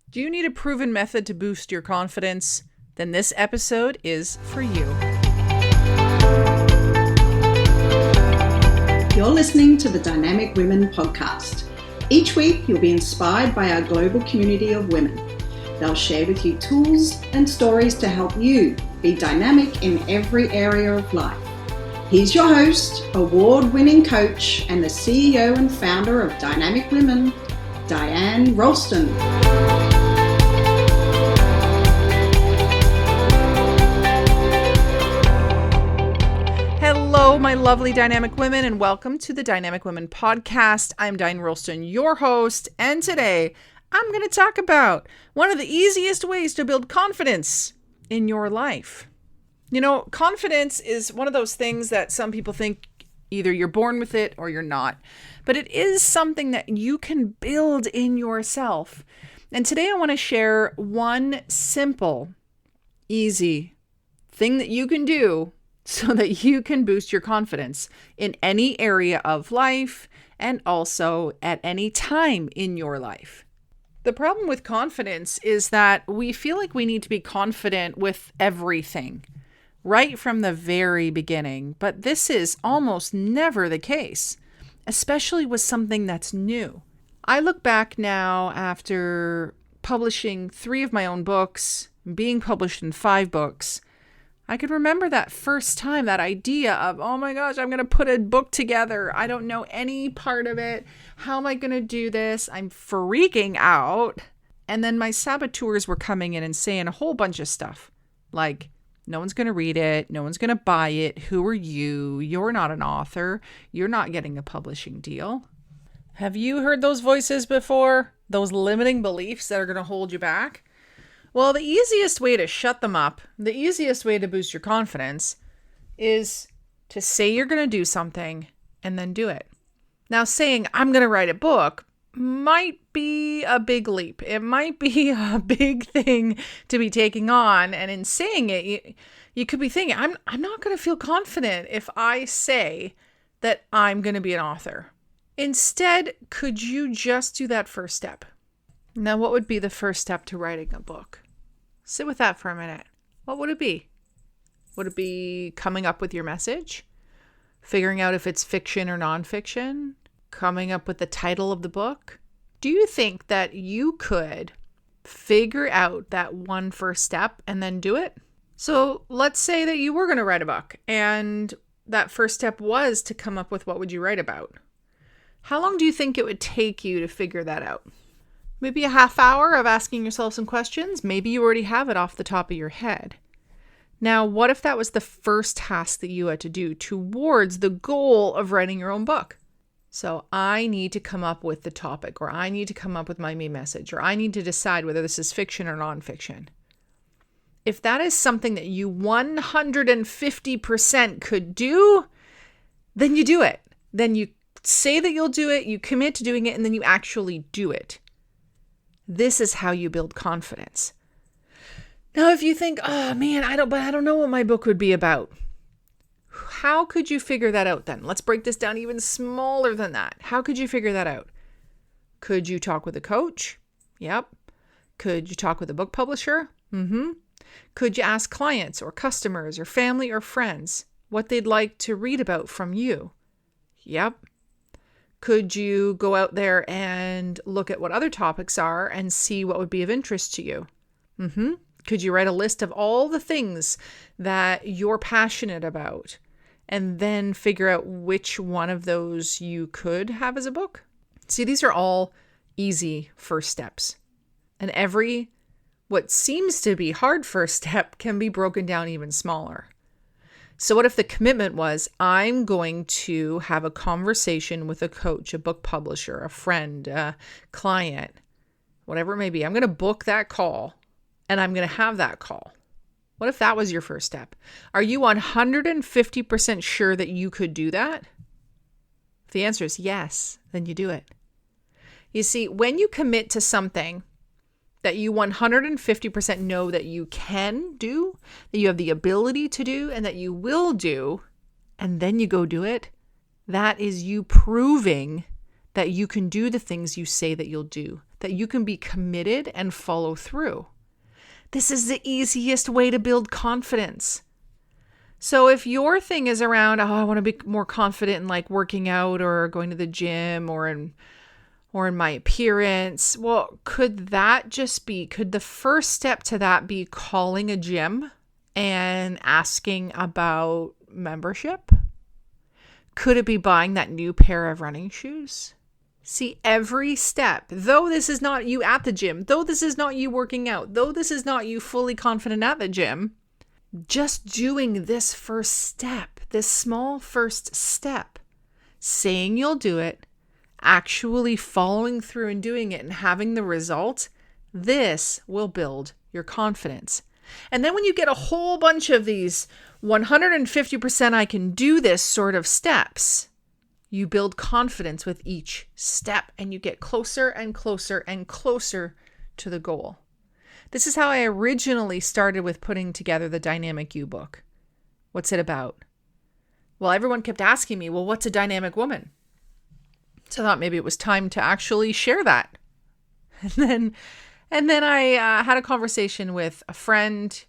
Do you need a proven method to boost your confidence? Then this episode is for you. You're listening to the Dynamic Women podcast. Each week, you'll be inspired by our global community of women. They'll share with you tools and stories to help you be dynamic in every area of life. Here's your host, award-winning coach, and the CEO and founder of Dynamic Women, Diane Rolston. Hello, my lovely dynamic women, and welcome to the Dynamic Women podcast. I'm Diane Rolston, your host, and today I'm going to talk about one of the easiest ways to build confidence in your life. You know, confidence is one of those things that some people think either you're born with it or you're not, but it is something that you can build in yourself. And today I want to share one simple, easy thing that you can do so that you can boost your confidence in any area of life and also at any time in your life. The problem with confidence is that we feel like we need to be confident with everything right from the very beginning, but this is almost never the case, especially with something that's new. I look back now after publishing 3 of my own books, being published in 5 books. I could remember that first time, that idea of, oh my gosh, I'm going to put a book together. I don't know any part of it. How am I going to do this? I'm freaking out. And then my saboteurs were coming in and saying a whole bunch of stuff like, no one's going to read it. No one's going to buy it. Who are you? You're not an author. You're not getting a publishing deal. Have you heard those voices before? Those limiting beliefs that are going to hold you back? Well, the easiest way to shut them up, the easiest way to boost your confidence is to say you're going to do something and then do it. Now, saying I'm going to write a book might be a big leap. It might be a big thing to be taking on. And in saying it, you could be thinking, I'm not going to feel confident if I say that I'm going to be an author. Instead, could you just do that first step? Now, what would be the first step to writing a book? Sit with that for a minute. What would it be? Would it be coming up with your message? Figuring out if it's fiction or nonfiction? Coming up with the title of the book? Do you think that you could figure out that one first step and then do it? So let's say that you were going to write a book and that first step was to come up with what would you write about. How long do you think it would take you to figure that out? Maybe a half hour of asking yourself some questions. Maybe you already have it off the top of your head. Now, what if that was the first task that you had to do towards the goal of writing your own book? So I need to come up with the topic, or I need to come up with my main message, or I need to decide whether this is fiction or nonfiction. If that is something that you 150% could do, then you do it. Then you say that you'll do it, you commit to doing it, and then you actually do it. This is how you build confidence. Now, if you think, oh man, I don't know what my book would be about. How could you figure that out then? Let's break this down even smaller than that. How could you figure that out? Could you talk with a coach? Yep. Could you talk with a book publisher? Mm-hmm. Could you ask clients or customers or family or friends what they'd like to read about from you? Yep. Could you go out there and look at what other topics are and see what would be of interest to you? Mm-hmm. Could you write a list of all the things that you're passionate about and then figure out which one of those you could have as a book? See, these are all easy first steps. And every what seems to be hard first step can be broken down even smaller. So what if the commitment was, I'm going to have a conversation with a coach, a book publisher, a friend, a client, whatever it may be. I'm going to book that call and I'm going to have that call. What if that was your first step? Are you 150% sure that you could do that? If the answer is yes, then you do it. You see, when you commit to something that you 150% know that you can do, that you have the ability to do, and that you will do, and then you go do it, that is you proving that you can do the things you say that you'll do. that you can be committed and follow through. This is the easiest way to build confidence. So if your thing is around, I want to be more confident in like working out or going to the gym or in my appearance, well, could the first step to that be calling a gym and asking about membership? Could it be buying that new pair of running shoes? See, every step, though this is not you at the gym, though this is not you working out, though this is not you fully confident at the gym, just doing this first step, this small first step, saying you'll do it, actually following through and doing it and having the result, this will build your confidence. And then when you get a whole bunch of these 150% I can do this sort of steps, you build confidence with each step and you get closer and closer and closer to the goal. This is how I originally started with putting together the Dynamic You book. What's it about? Well, everyone kept asking me, well, what's a dynamic woman? So I thought maybe it was time to actually share that. And then I had a conversation with a friend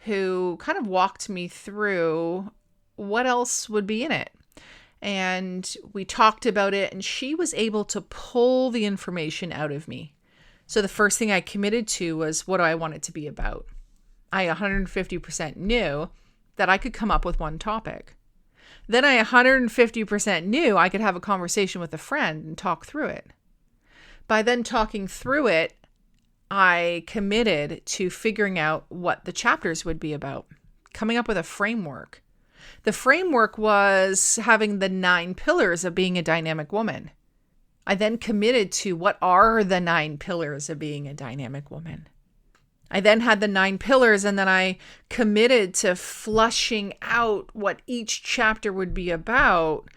who kind of walked me through what else would be in it. And we talked about it, and she was able to pull the information out of me. So the first thing I committed to was, what do I want it to be about? I 150% knew that I could come up with one topic. Then I 150% knew I could have a conversation with a friend and talk through it. By then talking through it, I committed to figuring out what the chapters would be about, coming up with a framework. The framework was having the 9 pillars of being a dynamic woman. I then committed to what are the 9 pillars of being a dynamic woman. I then had the 9 pillars, and then I committed to flushing out what each chapter would be about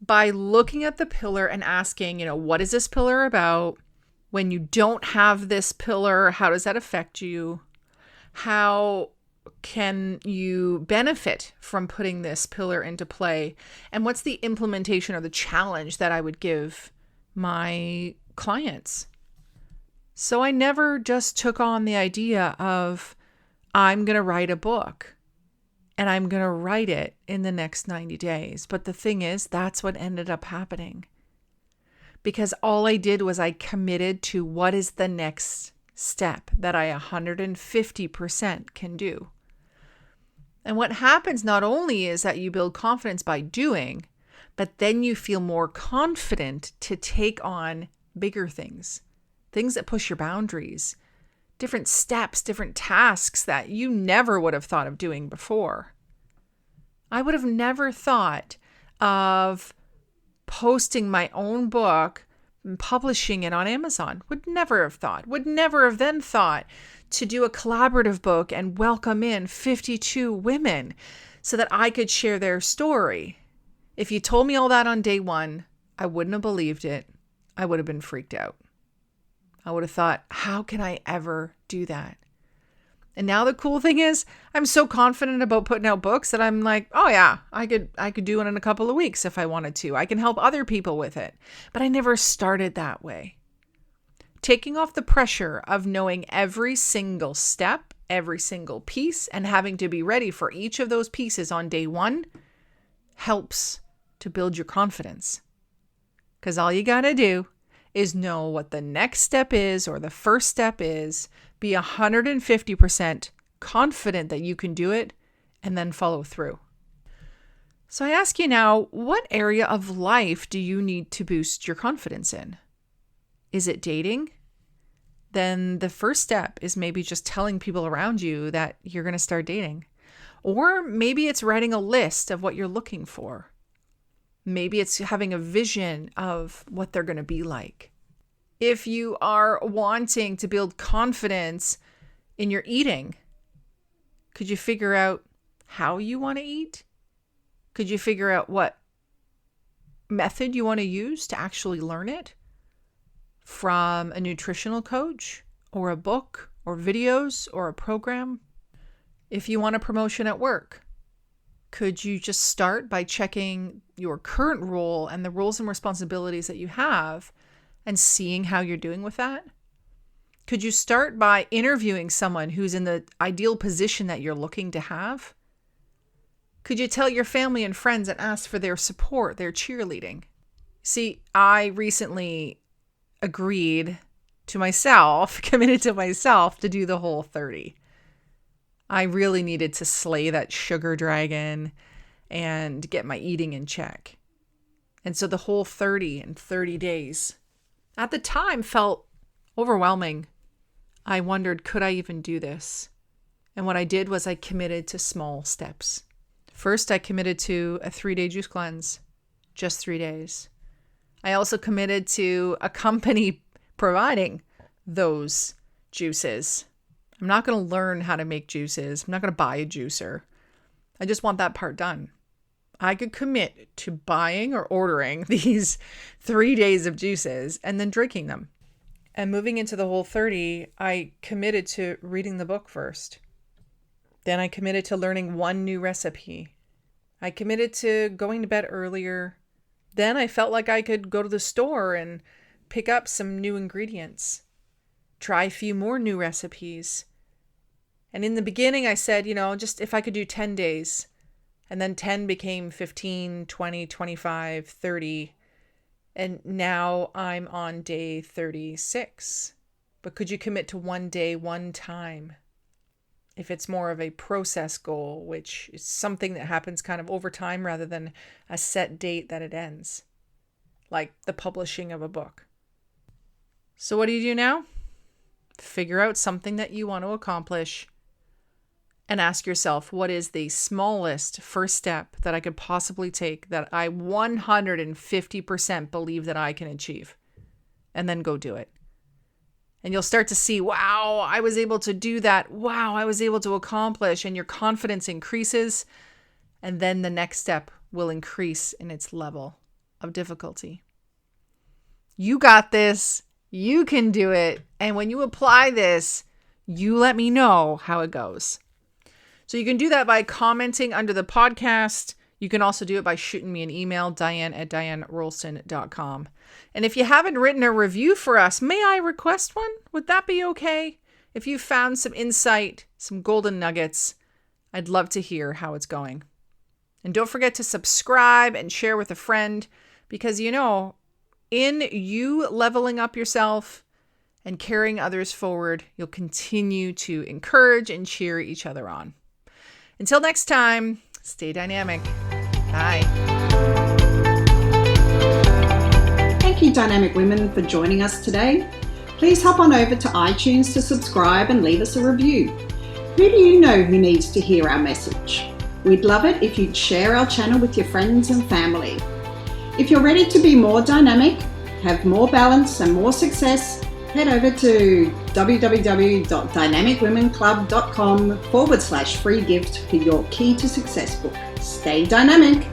by looking at the pillar and asking, what is this pillar about? When you don't have this pillar, how does that affect you? How can you benefit from putting this pillar into play? And what's the implementation or the challenge that I would give my clients? So I never just took on the idea of, I'm going to write a book and I'm going to write it in the next 90 days. But the thing is, that's what ended up happening. Because all I did was I committed to what is the next step that I 150% can do. And what happens not only is that you build confidence by doing, but then you feel more confident to take on bigger things that push your boundaries, different steps, different tasks that you never would have thought of doing before. I would have never thought of posting my own book and publishing it on Amazon. Would never have then thought to do a collaborative book and welcome in 52 women so that I could share their story. If you told me all that on day one, I wouldn't have believed it. I would have been freaked out. I would have thought, how can I ever do that? And now the cool thing is, I'm so confident about putting out books that I'm like, oh yeah, I could do it in a couple of weeks if I wanted to. I can help other people with it. But I never started that way. Taking off the pressure of knowing every single step, every single piece, and having to be ready for each of those pieces on day one helps to build your confidence. Because all you got to do is know what the next step is or the first step is, be 150% confident that you can do it, and then follow through. So I ask you now, what area of life do you need to boost your confidence in? Is it dating? Then the first step is maybe just telling people around you that you're going to start dating. Or maybe it's writing a list of what you're looking for. Maybe it's having a vision of what they're going to be like. If you are wanting to build confidence in your eating, could you figure out how you want to eat? Could you figure out what method you want to use to actually learn it? From a nutritional coach or a book or videos or a program? If you want a promotion at work, could you just start by checking your current role and the roles and responsibilities that you have and seeing how you're doing with that? Could you start by interviewing someone who's in the ideal position that you're looking to have? Could you tell your family and friends and ask for their support, their cheerleading? See, I recently agreed to myself, committed to myself to do the whole 30. I really needed to slay that sugar dragon and get my eating in check. And so the whole 30 in 30 days at the time felt overwhelming. I wondered, could I even do this? And what I did was I committed to small steps. First, I committed to a 3-day juice cleanse, just 3 days. I also committed to a company providing those juices. I'm not going to learn how to make juices. I'm not going to buy a juicer. I just want that part done. I could commit to buying or ordering these 3 days of juices and then drinking them. And moving into the whole 30, I committed to reading the book first. Then I committed to learning one new recipe. I committed to going to bed earlier. Then I felt like I could go to the store and pick up some new ingredients, try a few more new recipes. And in the beginning, I said, just if I could do 10 days. And then 10 became 15, 20, 25, 30. And now I'm on day 36. But could you commit to one day, one time? If it's more of a process goal, which is something that happens kind of over time rather than a set date that it ends, like the publishing of a book. So what do you do now? Figure out something that you want to accomplish and ask yourself, what is the smallest first step that I could possibly take that I 150% believe that I can achieve? And then go do it. And you'll start to see, wow, I was able to do that. Wow, I was able to accomplish. And your confidence increases. And then the next step will increase in its level of difficulty. You got this. You can do it. And when you apply this, you let me know how it goes. So you can do that by commenting under the podcast. You can also do it by shooting me an email, diane@dianerolston.com. And if you haven't written a review for us, may I request one? Would that be okay? If you found some insight, some golden nuggets, I'd love to hear how it's going. And don't forget to subscribe and share with a friend, because in you leveling up yourself and carrying others forward, you'll continue to encourage and cheer each other on. Until next time, stay dynamic. Bye. Thank you, Dynamic Women, for joining us today. Please hop on over to iTunes to subscribe and leave us a review. Who do you know who needs to hear our message? We'd love it if you'd share our channel with your friends and family. If you're ready to be more dynamic, have more balance and more success, head over to www.dynamicwomenclub.com/free gift for your Key to Success book. Stay dynamic.